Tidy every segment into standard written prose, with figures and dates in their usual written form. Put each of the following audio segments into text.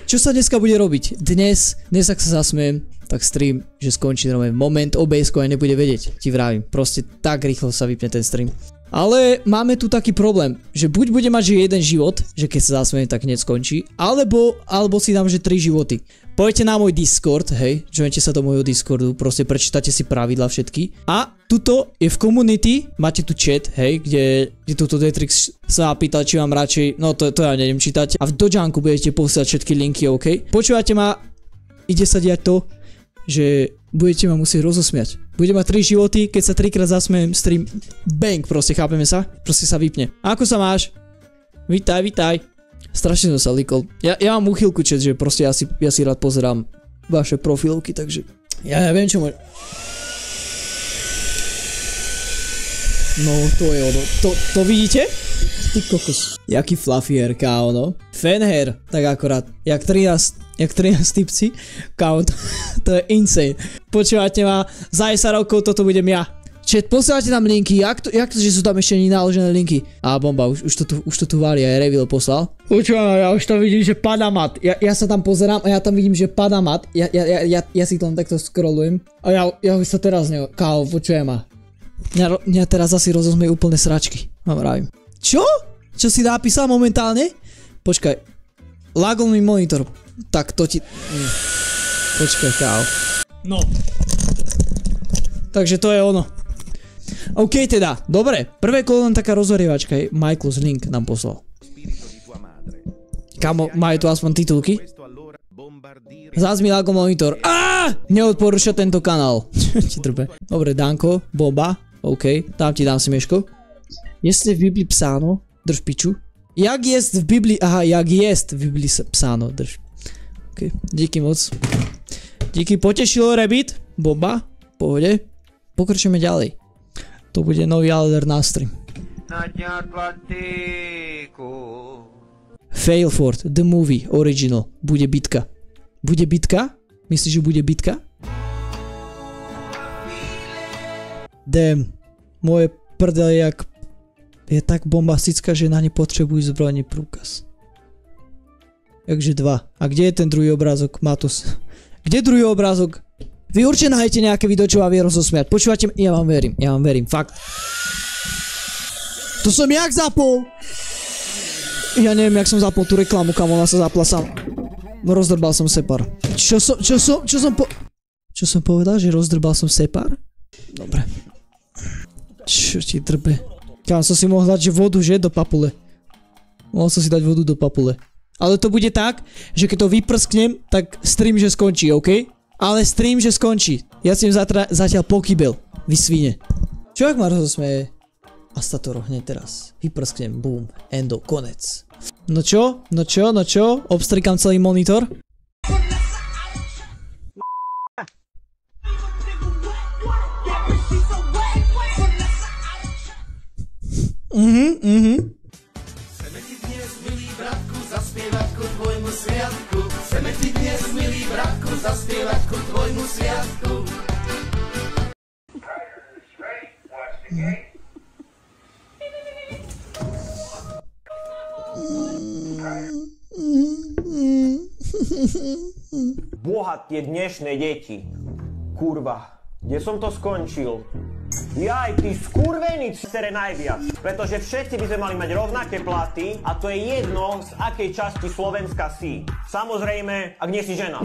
Čo sa dneska bude robiť? Dnes ak sa zasmiem, tak stream, že skončí normálne moment, OBS-ko aj nebude vedieť, ti vravím. Proste tak rýchlo sa vypne ten stream. Ale máme tu taký problém, že buď bude mať že jeden život, že keď sa zasmiem, tak hneď skončí, alebo si dám, že 3 životy. Poďte na môj Discord, hej, jointe sa do môjho Discordu, proste prečítate si pravidla všetky. A tuto je v community, máte tu chat, hej, kde tuto Detrix sa pýtal, či vám radšej, no to ja neviem čítať. A v Dojunku budete posielať všetky linky, ok? Počúvate ma, ide sa diať to, že budete ma musieť rozosmiať. Budete mať 3 životy, keď sa 3-krát zasmejem, stream bang, proste chápeme sa? Proste sa vypne. A ako sa máš? Vítaj. Strašne som sa likol. Ja mám úchylku chat, že proste ja si rád pozerám vaše profilovky, takže ja neviem čo môže. No to je ono. To vidíte? Ty kokos. Jaký fluffy kámo, no. Fanhair, tak akorát. Jak 13 typci. Kámo, to je insane. Počúvate ma, za 10 rokov toto budem ja. Chat, posielate tam linky, jak to, že sú tam ešte naložené linky? Á, bomba, už to tu váli, aj Reveal poslal. Počúvam, ja už tam vidím, že padá mat. Ja sa tam pozerám a ja tam vidím, že padá mat. Ja si to len takto scrollujem. A ja už sa teraz kámo, počujem ma. Mňa teraz asi rozosmejú úplne sračky. Mám rávim. Čo? Čo si napísal momentálne? Počkaj. Lagol mi monitor. Tak to ti... Počkaj, kámo. No. Takže to je ono. OK teda, dobre. Prvé kolo len taká rozhorievačka. Michael's link nám poslal. Kamo, majú tu aspoň titulky? Zás mi lagol monitor. Neodporúča tento kanál. Ti trpe. Dobre, Danko, Boba. OK, tam ti dám smieško. Jestli v Biblii psáno, drž piču. Jak jest v Biblii, jak jest v Biblii psáno, drž. OK, díky moc. Díky, potešilo Rabbit. Bomba, pohode. Pokračujeme ďalej. To bude nový Alder na stream. Failford, the movie, original. Bude bitka. Bude bitka? Myslíš, že bude bitka? Damn. Moje prdel je tak bombastická, že na ne potrebujú zbrojný prúkaz. Takže 2. A kde je ten druhý obrázok? Matos. Kde druhý obrázok? Vy určite nájdete nejaké video, čo vám vie rozosmiať. Počúvate? Ja vám verím, fakt. To som jak zapol? Ja neviem, jak som zapol tú reklamu, kam ona sa zapla sam. Rozdrbal som separ. Čo som povedal, že rozdrbal som separ? Dobre. Čo ti drbe? Kam som si mohol dať, že vodu, že? Do papule. Mohol som si dať vodu do papule. Ale to bude tak, že keď to vyprsknem, tak stream, že skončí, OK? Ale stream, že skončí. Ja si im zatiaľ pokybel. Vy svine. Čo ak ma rozosmeje? Astatoro, hneď teraz. Vyprsknem, boom, endo, konec. No čo? Obstrikám celý monitor. Chceme ti dnes, milý bratku, zaspievať ku tvojmu sviatku. Chceme ti dnes, milý bratku, zaspievať ku tvojmu sviatku. Boha, tie dnešné deti. Kurva, kde som to skončil? Jaj, ty skurvený sere najviac. Pretože všetci by sme mali mať rovnaké platy a to je jedno, z akej časti Slovenska si. Samozrejme, ak nie si žena.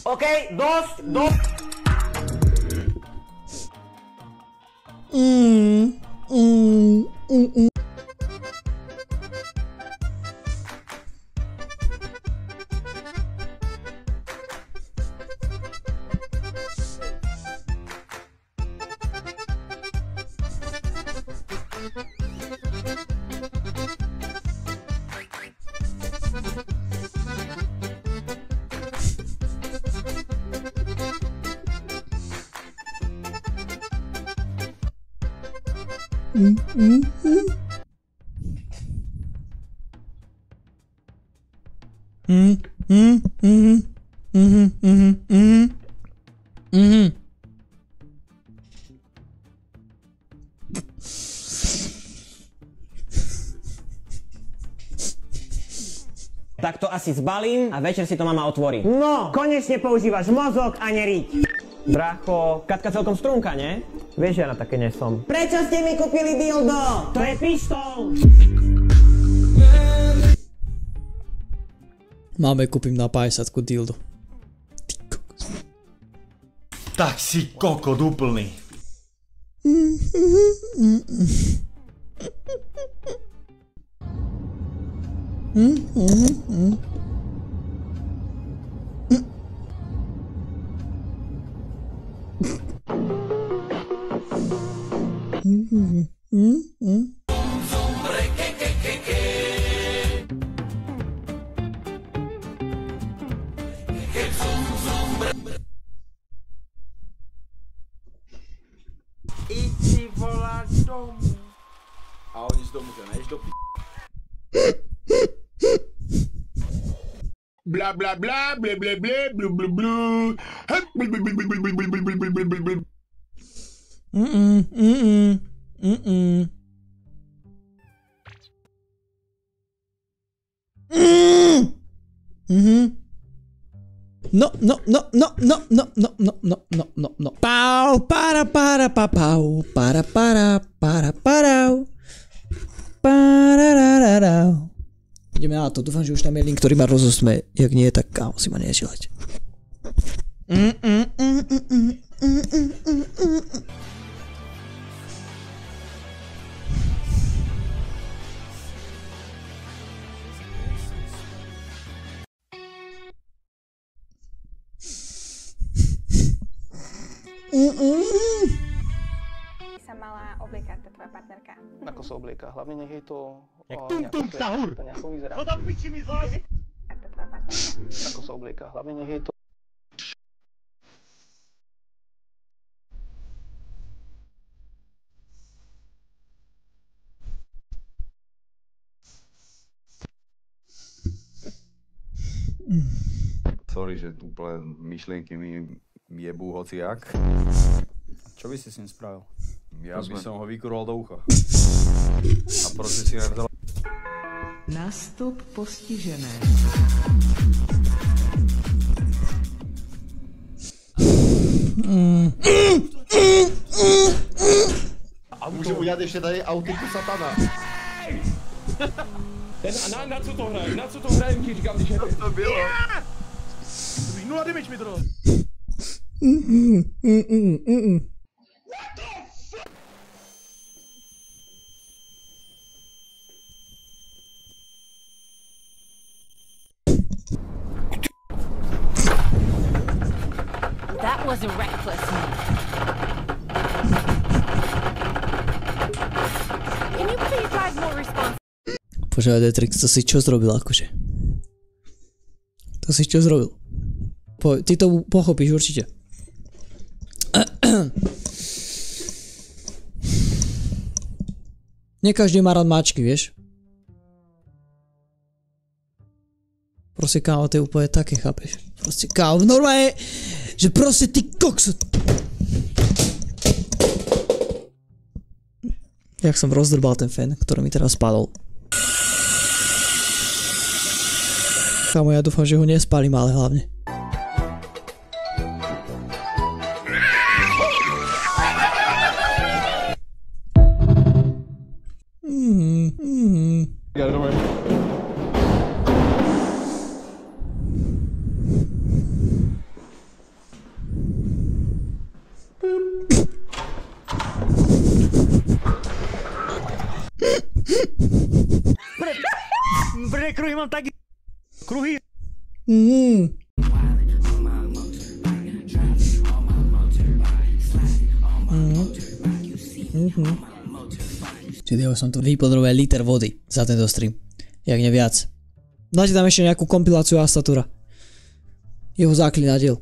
OK, dosť. Tak to asi zbalím a večer si to mama otvorí. No, konečne používaš mozog a neriť. Bracho, Katka celkom strunka, ne? Vieš, ja na také nesom. Prečo ste mi kúpili dildo? To je pištol! Máme kúpim na 50 dildo. Tak si kokot úplný. Idź wola z domu. A oni z domu ťa než do p***. Bla bla bla, ble ble ble, blu blu blu. No. Pau, para, papau, para, parau. Pararararau. Ideme na to, dúfam, že už tam je link, ktorý ma rozosme. Jak nie, tak kámo, si ma neželať. Sa mala obliekať tá tvoja partnerka. Ako sa oblieka, hlavne nech je to nejako vyzerá. No tam piči mi zlaz. Tá tvoja partnerka. Ako sa oblieka, hlavne nech je to Sorry, že úplne myšlienky mi jebú hociak. Čo by si s ním spravil? Ja by som ho vykurol do ucha. A proste si nevzal... Nástup postižené. A můžu udělat ještě tady autiku satana. Na co to hrajem? Na co to hrajem, ti říkám, když je to bylo. 0 damage mi to dalo. That was a reckless move. Can you please drive more responsible? Počúvaj, Detrix, to si čo zrobil akože? To si čo zrobil? Ty to pochopíš určite. Nie každý má rád máčky, vieš? Proste kámo, to je úplne také, chápeš? Proste kámo, normálne, že proste ty kokso. Jak som rozdrbal ten fén, ktorý mi teraz spadol. Kámo, ja dúfam, že ho nespalím, ale hlavne. Bre, kruhy mám taky. Kruhy. Čiže ja som tu vypodrobil liter vody za tento stream. Jak ne viac. Dáte tam ešte nejakú kompiláciu Astatura. Jeho záklinateľ.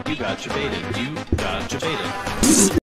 You got baited. You got baited.